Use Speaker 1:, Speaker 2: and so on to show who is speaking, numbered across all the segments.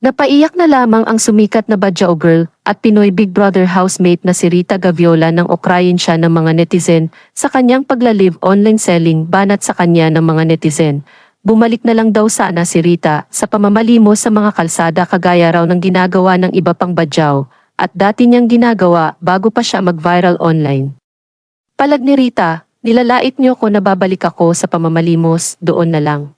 Speaker 1: Napaiyak na lamang ang sumikat na Badjao girl at Pinoy Big Brother housemate na si Rita Gaviola nang okrayin siya ng mga netizen sa kanyang pagla-live online selling banat sa kanya ng mga netizen. Bumalik na lang daw sana si Rita sa pamamalimos sa mga kalsada kagaya raw ng ginagawa ng iba pang Badjao at dati niyang ginagawa bago pa siya mag-viral online. Palag ni Rita, nilalait niyo ko na babalik ako sa pamamalimos, doon na lang.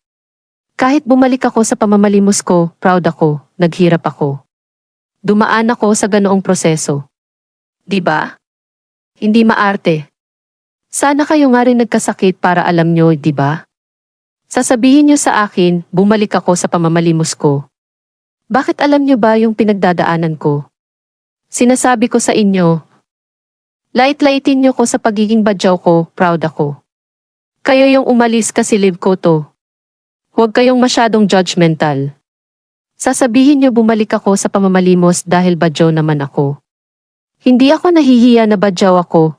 Speaker 1: Kahit bumalik ako sa pamamalimos ko, proud ako, naghirap ako. Dumaan ako sa ganoong proseso. 'Di ba? Hindi maarte. Sana kayo nga rin nagkasakit para alam nyo, 'di ba? Sasabihin nyo sa akin, bumalik ako sa pamamalimos ko. Bakit alam nyo ba yung pinagdadaanan ko? Sinasabi ko sa inyo, lait-laitin nyo ko sa pagiging Badjao ko, proud ako. Kayo yung umalis kasi live ko to. Huwag kayong masyadong judgmental. Sasabihin niyo bumalik ako sa pamamalimos dahil Badjao naman ako. Hindi ako nahihiya na Badjao ako,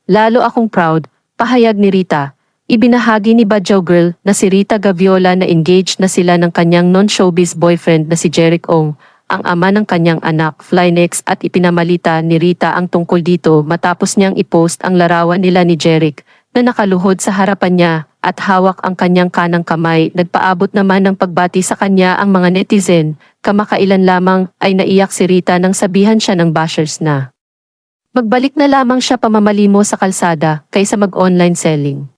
Speaker 1: lalo akong proud, pahayag ni Rita. Ibinahagi ni Badjao girl na si Rita Gaviola na engaged na sila ng kanyang non-showbiz boyfriend na si Jeric Ong, ang ama ng kanyang anak Flynex at ipinamalita ni Rita ang tungkol dito matapos niyang i-post ang larawan nila ni Jeric na nakaluhod sa harapan niya at hawak ang kanyang kanang kamay. Nagpaabot naman ng pagbati sa kanya ang mga netizen. Kamakailan lamang ay naiyak si Rita nang sabihan siya ng bashers na magbalik na lamang siya pamamalimo sa kalsada kaysa mag-online selling.